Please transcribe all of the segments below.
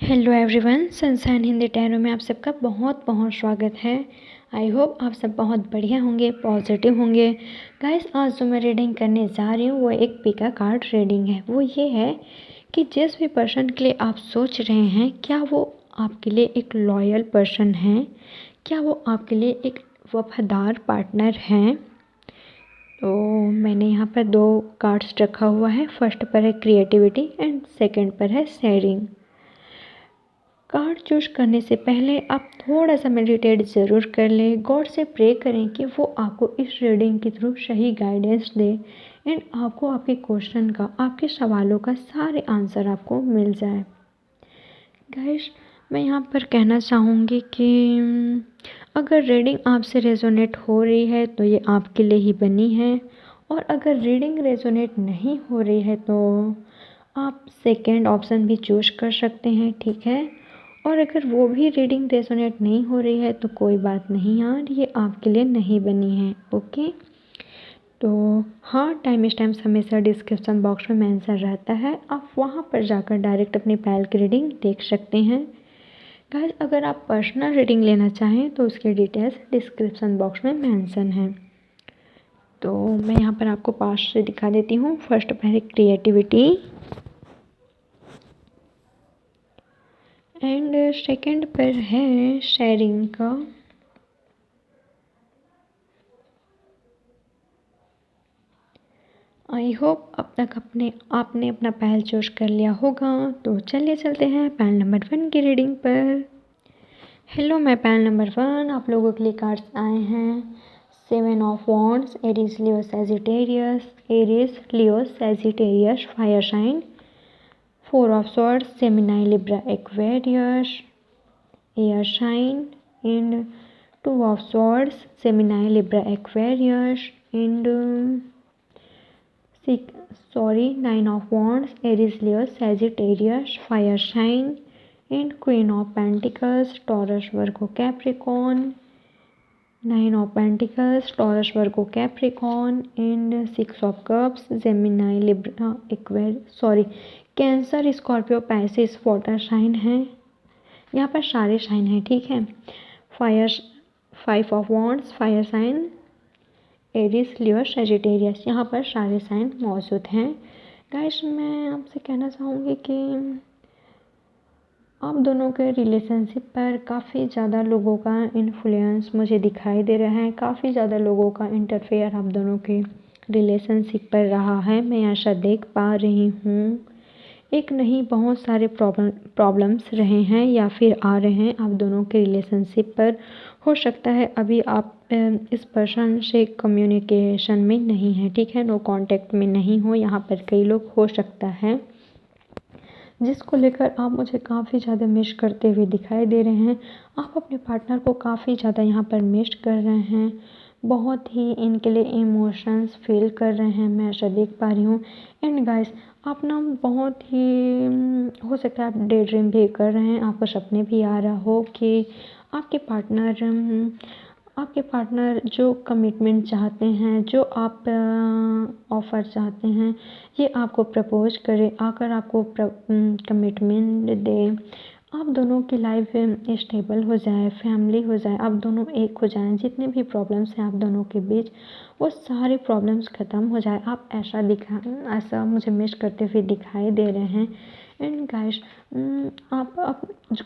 Hello everyone, sunshine Hindi tarot में आप सबका बहुत बहुत स्वागत है। आई होप आप सब बहुत बढ़िया होंगे, पॉजिटिव होंगे। गाइस, आज जो मैं रीडिंग करने जा रही हूँ वो एक पिका कार्ड रीडिंग है। वो ये है कि जिस भी पर्सन के लिए आप सोच रहे हैं, क्या वो आपके लिए एक लॉयल पर्सन है, क्या वो आपके लिए एक वफादार पार्टनर हैं। तो मैंने यहाँ पर 2 कार्ड्स रखा हुआ है। फर्स्ट पर है क्रिएटिविटी एंड सेकंड पर है शेयरिंग। कार्ड चूज करने से पहले आप थोड़ा सा मेडिटेट ज़रूर कर लें। गॉड से प्रे करें कि वो आपको इस रीडिंग के थ्रू सही गाइडेंस दे एंड आपको आपके क्वेश्चन का, आपके सवालों का सारे आंसर आपको मिल जाए। गाइस, मैं यहाँ पर कहना चाहूँगी कि अगर रीडिंग आपसे रेजोनेट हो रही है तो ये आपके लिए ही बनी है, और अगर रीडिंग रेजोनेट नहीं हो रही है तो आप सेकेंड ऑप्शन भी चूज कर सकते हैं, ठीक है। और अगर वो भी रीडिंग रेजोनेट नहीं हो रही है तो कोई बात नहीं यार, ये आपके लिए नहीं बनी है, ओके। तो हाँ, टाइम स्टैम्प्स हमेशा डिस्क्रिप्शन बॉक्स में मेंशन रहता है, आप वहाँ पर जाकर डायरेक्ट अपनी पैल की रीडिंग देख सकते हैं। गाइस, अगर आप पर्सनल रीडिंग लेना चाहें तो उसकी डिटेल्स डिस्क्रिप्शन बॉक्स में मेंशन है। तो मैं यहाँ पर आपको पास से दिखा देती हूँ। फर्स्ट पर है क्रिएटिविटी एंड सेकंड पर है शेयरिंग का। आई होप अब तक आपने अपना पहल चूज कर लिया होगा। तो चलिए चलते हैं पहल नंबर 1 की रीडिंग पर। हेलो, मैं पहल नंबर 1 आप लोगों के लिए कार्ड्स आए हैं। 7 of wands, Aries Leo Sagittarius fire sign. 4 of swords, Gemini Libra Aquarius air sign and 2 of swords, Gemini Libra Aquarius and 9 of wands, Aries, Leo, Sagittarius, fire sign and Queen of Pentacles, Taurus, Virgo, Capricorn. 9 of Pentacles, Taurus, Virgo, Capricorn and 6 of Cups, Gemini, Libra, cancer, Scorpio, Pisces, water sign है। यहाँ पर सारे sign हैं, ठीक है। Fire 5 of wands, fire sign, Aries, Leo, Sagittarius, यहाँ पर सारे साइन मौजूद हैं। गाइस, मैं आपसे कहना चाहूँगी कि आप दोनों के रिलेशनशिप पर काफ़ी ज़्यादा लोगों का इन्फ्लुएंस मुझे दिखाई दे रहा है। काफ़ी ज़्यादा लोगों का इंटरफेयर आप दोनों के रिलेशनशिप पर रहा है, मैं ऐसा देख पा रही हूँ। एक नहीं, बहुत सारे प्रॉब्लम्स रहे हैं या फिर आ रहे हैं आप दोनों के रिलेशनशिप पर। हो सकता है अभी आप इस पर्सन से कम्युनिकेशन में नहीं है, ठीक है, नो कांटेक्ट में नहीं हो। यहाँ पर कई लोग हो सकता है जिसको लेकर आप मुझे काफ़ी ज़्यादा मिस करते हुए दिखाई दे रहे हैं। आप अपने पार्टनर को काफ़ी ज़्यादा यहाँ पर मिस कर रहे हैं, बहुत ही इनके लिए इमोशंस फील कर रहे हैं, मैं ऐसा देख पा रही हूँ। एंड गाइस, आप ना बहुत ही हो सकता है आप डे ड्रीम भी कर रहे हैं, आपको सपने भी आ रहा हो कि आपके पार्टनर जो कमिटमेंट चाहते हैं, जो आप ऑफ़र चाहते हैं, ये आपको प्रपोज करे, आकर आपको कमिटमेंट दे, आप दोनों की लाइफ स्टेबल हो जाए, फैमिली हो जाए, आप दोनों एक हो जाएं, जितने भी प्रॉब्लम्स हैं आप दोनों के बीच वो सारे प्रॉब्लम्स ख़त्म हो जाए। आप ऐसा मुझे मिस करते हुए दिखाई दे रहे हैं। एंड गाइस, आप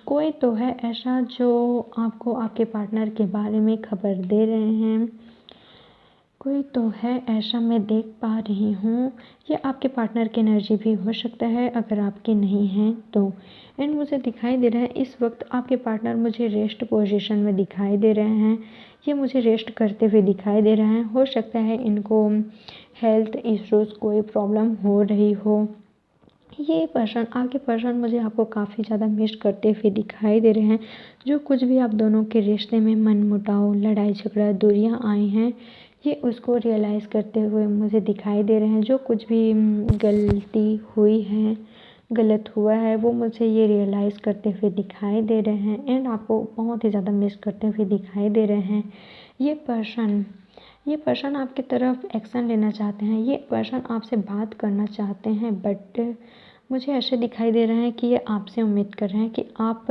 कोई तो है ऐसा जो आपको आपके पार्टनर के बारे में खबर दे रहे हैं, कोई तो है ऐसा मैं देख पा रही हूँ। ये आपके पार्टनर की एनर्जी भी हो सकता है अगर आपकी नहीं है तो। एंड मुझे दिखाई दे रहा है इस वक्त आपके पार्टनर मुझे रेस्ट पोजीशन में दिखाई दे रहे हैं, ये मुझे रेस्ट करते हुए दिखाई दे रहे हैं। हो सकता है इनको हेल्थ इश्यूज़ कोई प्रॉब्लम हो रही हो। ये पर्सन, आपके पर्सन मुझे आपको काफ़ी ज़्यादा मिस करते हुए दिखाई दे रहे हैं। जो कुछ भी आप दोनों के रिश्ते में मनमुटाव, लड़ाई झगड़ा, दूरियां आई हैं, ये उसको रियलाइज़ करते हुए मुझे दिखाई दे रहे हैं। जो कुछ भी गलती हुई है, गलत हुआ है, वो मुझे ये रियलाइज़ करते हुए दिखाई दे रहे हैं एंड आपको बहुत ही ज़्यादा मिस करते हुए दिखाई दे रहे हैं। ये पर्सन आपकी तरफ एक्शन लेना चाहते हैं, ये पर्सन आपसे बात करना चाहते हैं, बट मुझे ऐसे दिखाई दे रहा है कि ये आपसे उम्मीद कर रहे हैं कि आप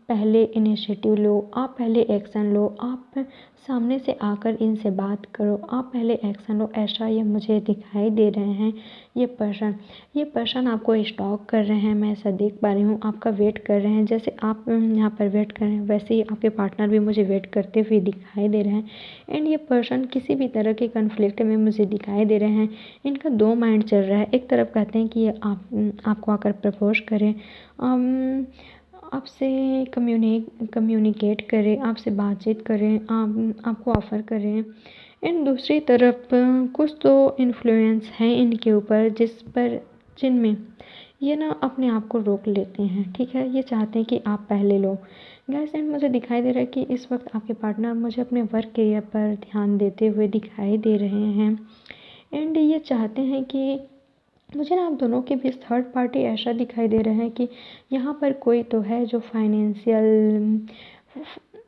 पहले इनिशिएटिव लो, आप पहले एक्शन लो, आप सामने से आकर इनसे बात करो, आप पहले एक्शन लो। ऐसा ये मुझे दिखाई दे रहे हैं ये पर्सन आपको स्टॉक कर रहे हैं। मैं ऐसा देख पा रही हूँ, आपका वेट कर रहे हैं। जैसे आप यहाँ पर वेट कर रहे हैं वैसे ही आपके पार्टनर भी मुझे वेट करते हुए दिखाई दे रहे हैं। एंड ये पर्सन किसी भी तरह के कन्फ्लिक्ट में मुझे दिखाई दे रहे हैं। इनका दो माइंड चल रहा है। एक तरफ कहते हैं कि ये आपको आकर प्रपोज करें, आपसे कम्युनिकेट करें, आपसे बातचीत करें, आपको ऑफ़र करें। एंड दूसरी तरफ कुछ तो इन्फ्लुएंस है इनके ऊपर जिनमें ये ना अपने आप को रोक लेते हैं। ठीक है, ये चाहते हैं कि आप पहले लो। गाइस, एंड मुझे दिखाई दे रहा है कि इस वक्त आपके पार्टनर मुझे अपने वर्क करियर पर ध्यान देते हुए दिखाई दे रहे हैं। एंड ये चाहते हैं कि मुझे ना आप दोनों के बीच थर्ड पार्टी ऐसा दिखाई दे रहा है कि यहाँ पर कोई तो है जो फाइनेंशियल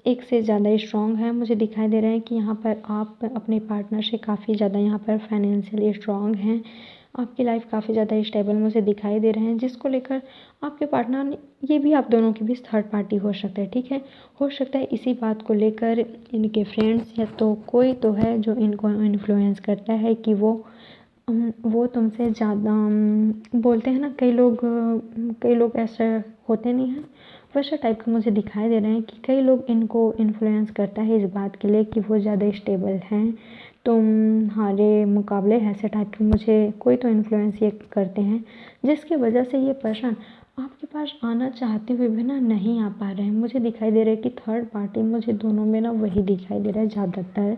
एक से ज़्यादा स्ट्रॉन्ग है। मुझे दिखाई दे रहा है कि यहाँ पर आप अपने पार्टनर से काफ़ी ज़्यादा यहाँ पर फाइनेंशियली स्ट्रॉन्ग हैं। आपकी लाइफ काफ़ी ज़्यादा स्टेबल मुझे दिखाई दे रहे हैं, जिसको लेकर आपके पार्टनर ये भी आप दोनों के बीच थर्ड पार्टी हो सकता है। ठीक है, हो सकता है इसी बात को लेकर इनके फ्रेंड्स या तो कोई तो है जो इनको इन्फ्लुएंस करता है कि वो तुमसे ज़्यादा बोलते हैं ना, कई लोग ऐसे होते नहीं हैं, वैसा टाइप का मुझे दिखाई दे रहे हैं कि कई लोग इनको इन्फ्लुएंस करता है इस बात के लिए कि वो ज़्यादा स्टेबल हैं तुम्हारे मुकाबले। ऐसे टाइप के मुझे कोई तो इन्फ्लुएंस ये करते हैं, जिसकी वजह से ये पर्सन आपके पास आना चाहते हुए भी ना नहीं आ पा रहे हैं। मुझे दिखाई दे रहा है कि थर्ड पार्टी मुझे दोनों में ना वही दिखाई दे रहा है ज़्यादातर।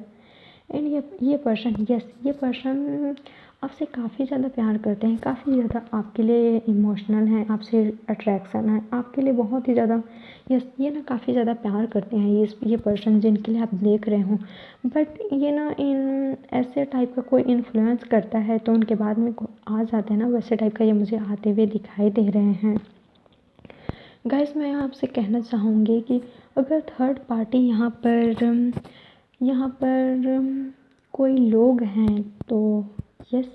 एंड ये पर्सन आपसे काफ़ी ज़्यादा प्यार करते हैं, काफ़ी ज़्यादा आपके लिए इमोशनल हैं, आपसे अट्रैक्शन है, आपके लिए बहुत ही ज़्यादा ये ना काफ़ी ज़्यादा प्यार करते हैं ये पर्सन जिनके लिए आप देख रहे हो। बट ये ना इन ऐसे टाइप का कोई इन्फ्लुएंस करता है तो उनके बाद में आ जाते हैं ना, वैसे टाइप का ये मुझे आते हुए दिखाई दे रहे हैं। गाइस, मैं आपसे कहना चाहूँगी कि अगर थर्ड पार्टी यहाँ पर कोई लोग हैं तो यस,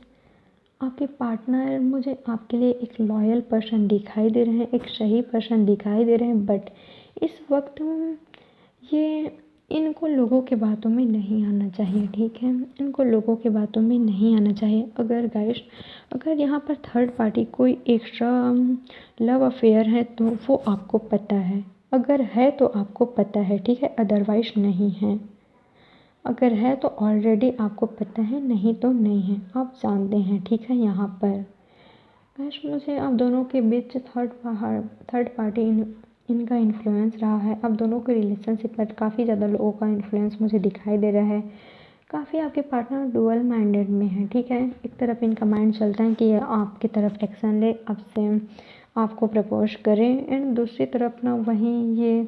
आपके पार्टनर मुझे आपके लिए एक लॉयल पर्सन दिखाई दे रहे हैं, एक सही पर्सन दिखाई दे रहे हैं। बट इस वक्त ये इनको लोगों के बातों में नहीं आना चाहिए। ठीक है, इनको लोगों के बातों में नहीं आना चाहिए। अगर यहाँ पर थर्ड पार्टी कोई एक्स्ट्रा लव अफेयर है तो वो आपको पता है। अगर है तो आपको पता है, ठीक है, अदरवाइज नहीं है। अगर है तो ऑलरेडी आपको पता है, नहीं तो नहीं है, आप जानते हैं। ठीक है, यहाँ पर गाइस, मुझे आप दोनों के बीच थर्ड पार्टी इनका इन्फ्लुएंस रहा है। आप दोनों के रिलेशनशिप पर काफ़ी ज़्यादा लोगों का इन्फ्लुएंस मुझे दिखाई दे रहा है। काफ़ी आपके पार्टनर डुअल माइंडेड में है। ठीक है, एक तरफ इनका माइंड चलता है कि ये आपकी तरफ एक्शन ले, आपको प्रपोज करें। एंड दूसरी तरफ ना वहीं ये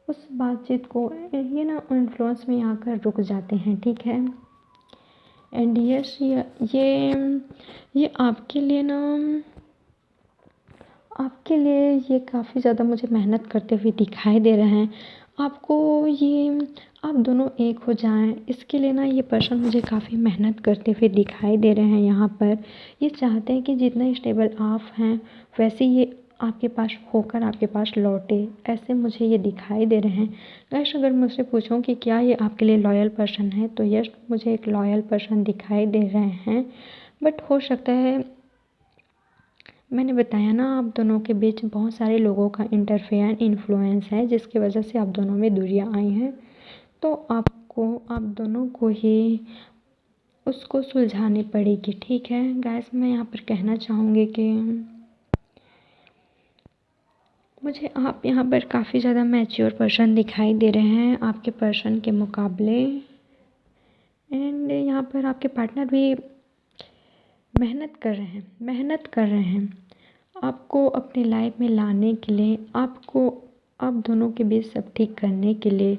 उस बातचीत को ये ना इन्फ्लुएंस में आकर रुक जाते हैं। ठीक है, एंड यस, ये आपके लिए ये काफ़ी ज़्यादा मुझे मेहनत करते हुए दिखाई दे रहे हैं। आप दोनों एक हो जाएं, इसके लिए ना ये पर्सन मुझे काफ़ी मेहनत करते हुए दिखाई दे रहे हैं। यहाँ पर ये चाहते हैं कि जितना स्टेबल आप हैं वैसे ये आपके पास होकर आपके पास लौटे, ऐसे मुझे ये दिखाई दे रहे हैं। गाइस, अगर मुझसे पूछूं कि क्या ये आपके लिए लॉयल पर्सन है तो यस, मुझे एक लॉयल पर्सन दिखाई दे रहे हैं। बट हो सकता है, मैंने बताया ना, आप दोनों के बीच बहुत सारे लोगों का इंटरफेयर इन्फ्लुएंस है, जिसकी वजह से आप दोनों में दूरियां आई हैं। तो आप दोनों को ही उसको सुलझानी पड़ेगी। ठीक है गाइस, मैं यहाँ पर कहना चाहूँगी कि मुझे आप यहाँ पर काफ़ी ज़्यादा मैच्योर पर्सन दिखाई दे रहे हैं आपके पर्सन के मुकाबले। एंड यहाँ पर आपके पार्टनर भी मेहनत कर रहे हैं आपको अपनी लाइफ में लाने के लिए, आप दोनों के बीच सब ठीक करने के लिए।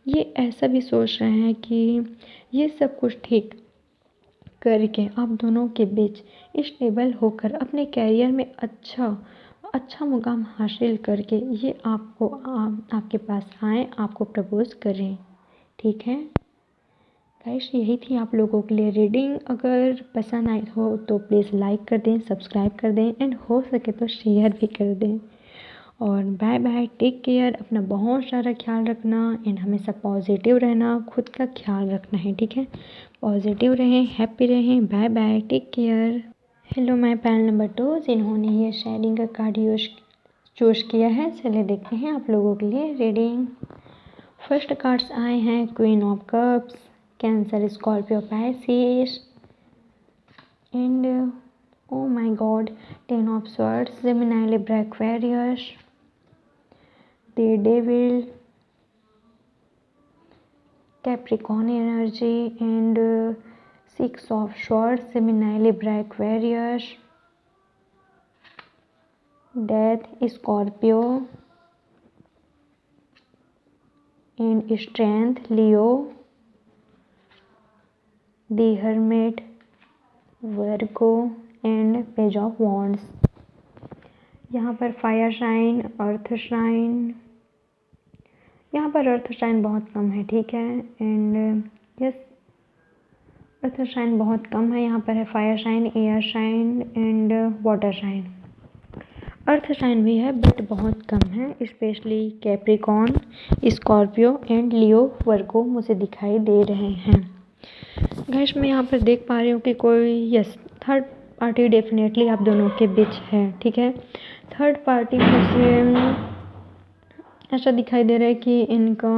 ये ऐसा भी सोच रहे हैं कि ये सब कुछ ठीक करके आप दोनों के बीच स्टेबल होकर अपने कैरियर में अच्छा मुकाम हासिल करके ये आपके पास आएँ, आपको प्रपोज करें। ठीक है गाइस यही थी आप लोगों के लिए रीडिंग। अगर पसंद आई हो तो प्लीज़ लाइक कर दें, सब्सक्राइब कर दें एंड हो सके तो शेयर भी कर दें। और बाय बाय, टेक केयर, अपना बहुत सारा ख्याल रखना एंड हमेशा पॉजिटिव रहना, खुद का ख्याल रखना है, ठीक है। पॉजिटिव रहें, हैप्पी रहें। Bye bye, take care. Hello my panel number 2, जिन्होंने ये शेयरिंग का कार्ड चूज़ किया है, चलिए देखते हैं आप लोगों के लिए रीडिंग। फर्स्ट कार्ड्स आए हैं queen of cups, cancer, Scorpio, Pisces and oh my God 10 of swords, Gemini, Libra, Aquarius, the devil, Capricorn energy and 6 of swords, Gemini, Libra, Aquarius, death, Scorpio and strength, Leo, the hermit, Virgo and page of wands. यहाँ पर fire sign, earth sign, यहाँ पर अर्थ sign बहुत कम है, ठीक है। And yes, earth sign बहुत कम है। यहाँ पर है fire sign, air sign and water sign. Earth sign भी है बट बहुत कम है, specially Capricorn, Scorpio and Leo, Virgo मुझे दिखाई दे रहे हैं। गाइस मैं यहाँ पर देख पा रही हूँ कि कोई यस थर्ड पार्टी डेफिनेटली आप दोनों के बीच है, ठीक है। थर्ड पार्टी मुझे ऐसा दिखाई दे रहा है कि इनका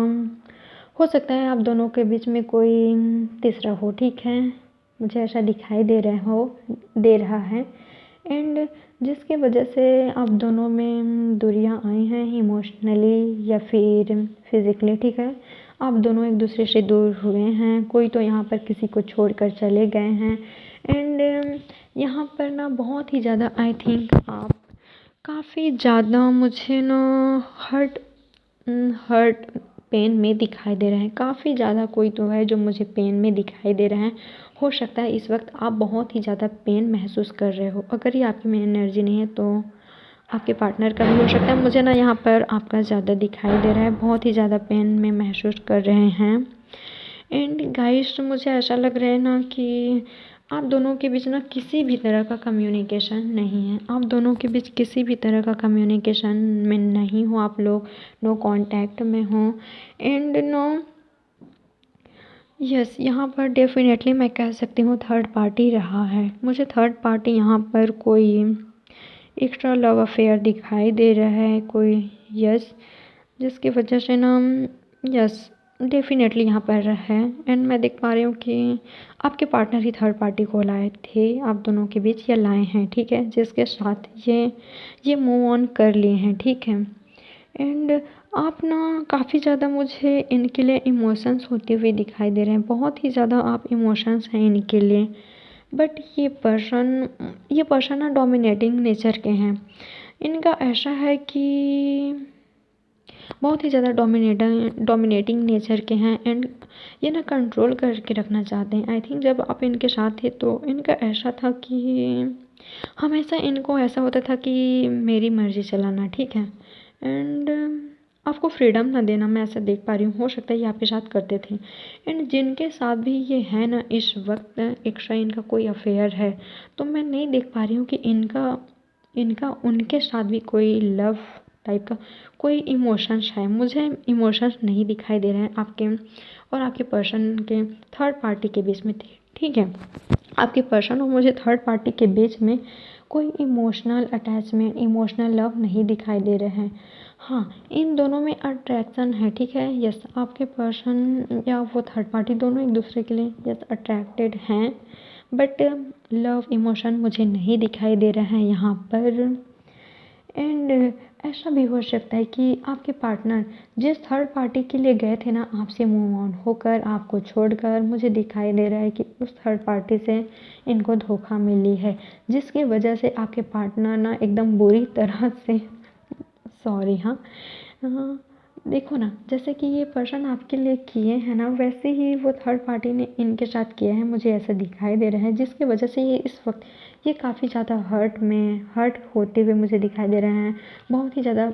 हो सकता है आप दोनों के बीच में कोई तीसरा हो, ठीक है। मुझे ऐसा दिखाई दे रहा है एंड जिसकी वजह से आप दोनों में दूरियां आई हैं इमोशनली या फिर फिज़िकली, ठीक है। आप दोनों एक दूसरे से दूर हुए हैं, कोई तो यहाँ पर किसी को छोड़कर चले गए हैं एंड यहाँ पर ना बहुत ही ज़्यादा आई थिंक आप काफ़ी ज़्यादा मुझे ना हर्ट पेन में दिखाई दे रहे हैं। काफ़ी ज़्यादा कोई तो है जो मुझे पेन में दिखाई दे रहा है। हो सकता है इस वक्त आप बहुत ही ज़्यादा पेन महसूस कर रहे हो। अगर ये आपकी में एनर्जी नहीं है तो आपके पार्टनर का भी हो सकता है। मुझे ना यहाँ पर आपका ज़्यादा दिखाई दे रहा है, बहुत ही ज़्यादा पेन में महसूस कर रहे हैं। एंड गाइस मुझे ऐसा लग रहा है ना कि आप दोनों के बीच ना किसी भी तरह का कम्युनिकेशन नहीं है। आप दोनों के बीच किसी भी तरह का कम्युनिकेशन में नहीं हो, आप लोग नो कांटेक्ट में हो एंड नो यस यहाँ पर डेफिनेटली मैं कह सकती हूँ थर्ड पार्टी रहा है। मुझे थर्ड पार्टी यहाँ पर कोई एक्स्ट्रा लव अफेयर दिखाई दे रहा है, कोई यस जिसकी वजह से ना यस डेफिनेटली यहाँ पर है। एंड मैं देख पा रही हूँ कि आपके पार्टनर ही थर्ड पार्टी को लाए थे आप दोनों के बीच, या लाए हैं, ठीक है, जिसके साथ ये मूव ऑन कर लिए हैं, ठीक है। एंड आप ना काफ़ी ज़्यादा मुझे इनके लिए इमोशंस होते हुए दिखाई दे रहे हैं, बहुत ही ज़्यादा आप इमोशंस हैं इनके लिए। बट ये पर्सन ना डोमिनेटिंग नेचर के हैं। इनका ऐसा है कि बहुत ही ज़्यादा डोमिनेटिंग नेचर के हैं एंड ये ना कंट्रोल करके रखना चाहते हैं। आई थिंक जब आप इनके साथ थे तो इनका ऐसा था कि हमेशा इनको ऐसा होता था कि मेरी मर्ज़ी चलाना, ठीक है, एंड आपको फ्रीडम ना देना। मैं ऐसा देख पा रही हूँ, हो सकता है ये आपके साथ करते थे। एंड जिनके साथ भी ये है ना इस वक्त एक्स्ट्रा इनका कोई अफेयर है, तो मैं नहीं देख पा रही हूँ कि इनका उनके साथ भी कोई लव टाइप का कोई इमोशंस है। मुझे इमोशंस नहीं दिखाई दे रहे हैं आपके और आपके पर्सन के थर्ड पार्टी के बीच में, ठीक है। आपके पर्सन और मुझे थर्ड पार्टी के बीच में कोई इमोशनल अटैचमेंट, इमोशनल लव नहीं दिखाई दे रहे हैं। हाँ, इन दोनों में अट्रैक्शन है, ठीक है। यस, आपके पर्सन या वो थर्ड पार्टी दोनों एक दूसरे के लिए यस अट्रैक्टेड हैं, बट लव इमोशन मुझे नहीं दिखाई दे रहा है यहाँ पर। एंड ऐसा भी हो सकता है कि आपके पार्टनर जिस थर्ड पार्टी के लिए गए थे ना आपसे मूव ऑन होकर, आपको छोड़कर, मुझे दिखाई दे रहा है कि उस थर्ड पार्टी से इनको धोखा मिली है, जिसकी वजह से आपके पार्टनर ना एकदम बुरी तरह से सॉरी हाँ देखो ना, जैसे कि ये पर्सन आपके लिए किए हैं ना वैसे ही वो थर्ड पार्टी ने इनके साथ किया है, मुझे ऐसा दिखाई दे रहा है, जिसकी वजह से ये इस वक्त ये काफ़ी ज़्यादा हर्ट होते हुए मुझे दिखाई दे रहे हैं। बहुत ही ज़्यादा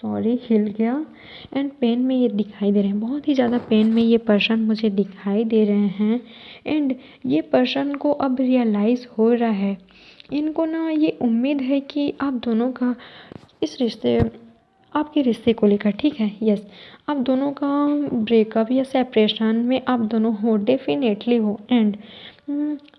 सॉरी हिल गया एंड पेन में ये दिखाई दे रहे हैं, बहुत ही ज़्यादा पेन में ये पर्सन मुझे दिखाई दे रहे हैं। एंड ये पर्सन को अब रियलाइज़ हो रहा है, इनको ना ये उम्मीद है कि आप दोनों का इस रिश्ते आपके रिश्ते को लेकर, ठीक है, यस, आप दोनों का ब्रेकअप या सेपरेशन में आप दोनों हो, डेफिनेटली हो। एंड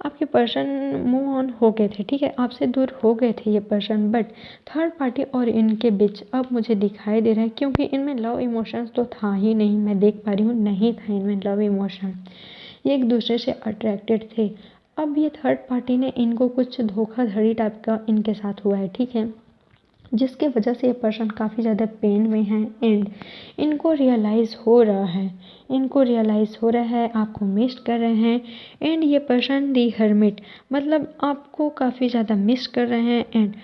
आपके पर्सन मूव ऑन हो गए थे, ठीक है, आपसे दूर हो गए थे ये पर्सन, बट थर्ड पार्टी और इनके बीच अब मुझे दिखाई दे रहा है, क्योंकि इनमें लव इमोशंस तो था ही नहीं, मैं देख पा रही हूँ, नहीं था इनमें लव इमोशन, ये एक दूसरे से अट्रैक्टेड थे। अब ये थर्ड पार्टी ने इनको कुछ धोखाधड़ी टाइप का इनके साथ हुआ है, ठीक है, जिसके वजह से ये पर्सन काफ़ी ज़्यादा पेन में है। एंड इनको रियलाइज़ हो रहा है, इनको रियलाइज़ हो रहा है, आपको मिस कर रहे हैं। एंड ये पर्सन दी हर्मिट, मतलब आपको काफ़ी ज़्यादा मिस कर रहे हैं। एंड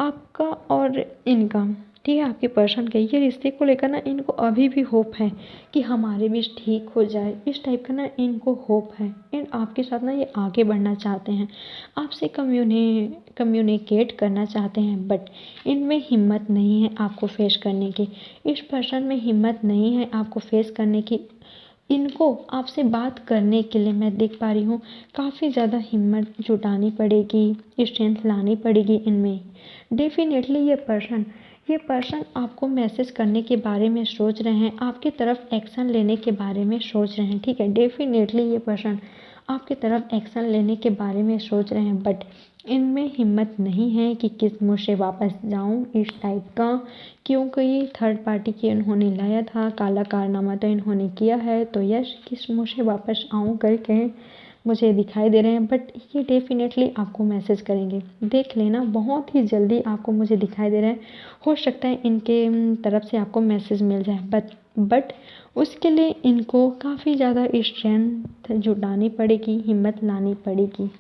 आपका और इनका, ठीक है, आपके पर्सन के ये रिश्ते को लेकर ना इनको अभी भी होप है कि हमारे बीच ठीक हो जाए, इस टाइप का ना इनको होप है। एंड आपके साथ ना ये आगे बढ़ना चाहते हैं, आपसे कम्युनिकेट करना चाहते हैं, बट इनमें हिम्मत नहीं है आपको फेस करने की, इस पर्सन में हिम्मत नहीं है आपको फेस करने की। इनको आपसे बात करने के लिए मैं देख पा रही हूँ काफ़ी ज़्यादा हिम्मत जुटानी पड़ेगी, स्ट्रेंथ लानी पड़ेगी इनमें। डेफिनेटली ये पर्सन आपको मैसेज करने के बारे में सोच रहे हैं, आपकी तरफ एक्शन लेने के बारे में सोच रहे हैं, ठीक है, डेफिनेटली ये पर्सन आपकी तरफ एक्शन लेने के बारे में सोच रहे हैं, बट इनमें हिम्मत नहीं है कि किस मुँह से वापस जाऊं, इस टाइप का, क्योंकि थर्ड पार्टी के इन्होंने लाया था, काला कारनामा तो इन्होंने किया है, तो यस किस मुँह से वापस आऊं करके मुझे दिखाई दे रहे हैं। बट ये डेफिनेटली आपको मैसेज करेंगे, देख लेना, बहुत ही जल्दी आपको मुझे दिखाई दे रहे हैं। हो सकता है इनके तरफ से आपको मैसेज मिल जाए, बट उसके लिए इनको काफ़ी ज़्यादा स्ट्रेंथ जुटानी पड़ेगी, हिम्मत लानी पड़ेगी,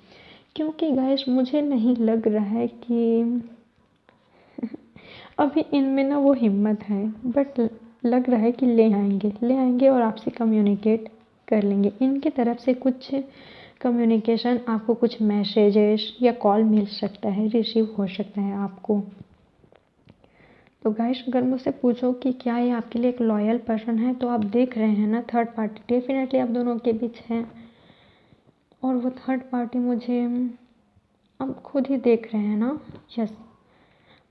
क्योंकि गाइस मुझे नहीं लग रहा है कि अभी इनमें ना वो हिम्मत है, बट लग रहा है कि ले आएंगे और आपसे कम्युनिकेट कर लेंगे। इनकी तरफ से कुछ कम्युनिकेशन, आपको कुछ मैसेजेस या कॉल मिल सकता है, रिसीव हो सकता है आपको। तो गाइस अगर मुझसे पूछो कि क्या ये आपके लिए एक लॉयल पर्सन है, तो आप देख रहे हैं ना, थर्ड पार्टी डेफिनेटली आप दोनों के बीच है, और वो थर्ड पार्टी मुझे आप खुद ही देख रहे हैं ना, यस,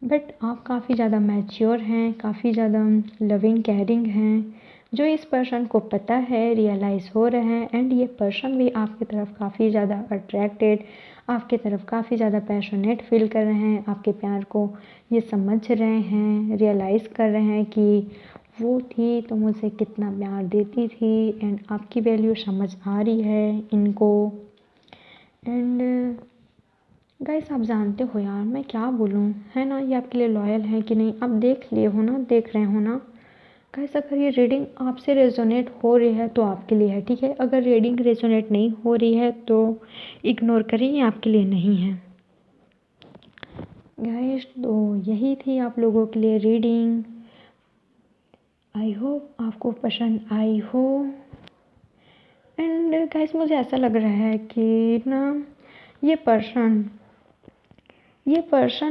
बट आप काफ़ी ज़्यादा मैच्योर हैं, काफ़ी ज़्यादा लविंग केयरिंग हैं, जो इस पर्सन को पता है, रियलाइज़ हो रहे हैं। एंड ये पर्सन भी आपकी तरफ काफ़ी ज़्यादा अट्रैक्टेड, आपकी तरफ काफ़ी ज़्यादा पैशनेट फील कर रहे हैं, आपके प्यार को ये समझ रहे हैं, रियलाइज़ कर रहे हैं कि वो थी तो मुझे कितना प्यार देती थी। एंड आपकी वैल्यू समझ आ रही है इनको। एंड गाइस आप जानते हो यार, मैं क्या बोलूँ, है ना, ये आपके लिए लॉयल है कि नहीं, आप देख लिए हो ना, देख रहे हो ना। गाइस अगर ये रीडिंग आपसे रेजोनेट हो रही है तो आपके लिए है, ठीक है, अगर रीडिंग रेजोनेट नहीं हो रही है तो इग्नोर करिए, ये आपके लिए नहीं है। गाइस तो यही थी आप लोगों के लिए रीडिंग, आई होप आपको पसंद आई हो। एंड गाइस मुझे ऐसा लग रहा है कि ना ये पर्सन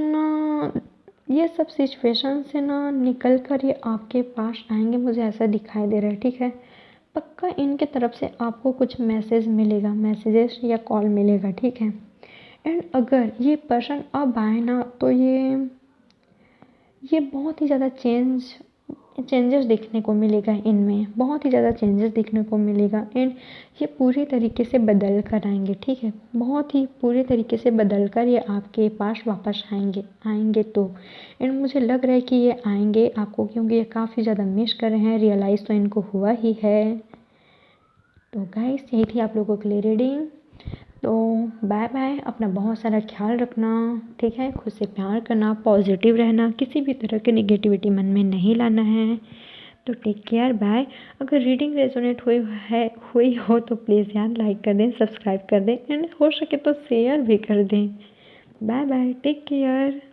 ना ये सब सिचुएशन से ना निकल कर ये आपके पास आएंगे, मुझे ऐसा दिखाई दे रहा है, ठीक है, पक्का इनके तरफ से आपको कुछ मैसेज मिलेगा, मैसेजेस या कॉल मिलेगा, ठीक है। एंड अगर ये पर्सन अब आए ना तो ये बहुत ही ज़्यादा चेंजेस देखने को मिलेगा, इनमें बहुत ही ज़्यादा चेंजेस देखने को मिलेगा। एंड ये पूरी तरीके से बदल कर आएंगे, ठीक है, बहुत ही पूरी तरीके से बदल कर ये आपके पास वापस आएंगे तो। एंड मुझे लग रहा है कि ये आएंगे आपको, क्योंकि ये काफ़ी ज़्यादा मिस कर रहे हैं, रियलाइज़ तो इनको हुआ ही है। तो गाइस यही थी आप लोगों के लिए रीडिंग, तो बाय बाय, अपना बहुत सारा ख्याल रखना, ठीक है, खुद से प्यार करना, पॉजिटिव रहना, किसी भी तरह की निगेटिविटी मन में नहीं लाना है। तो टेक केयर, बाय। अगर रीडिंग रेजोनेट हुई हो तो प्लीज़ यार लाइक कर दें, सब्सक्राइब कर दें, एंड हो सके तो शेयर भी कर दें। Bye bye, take care.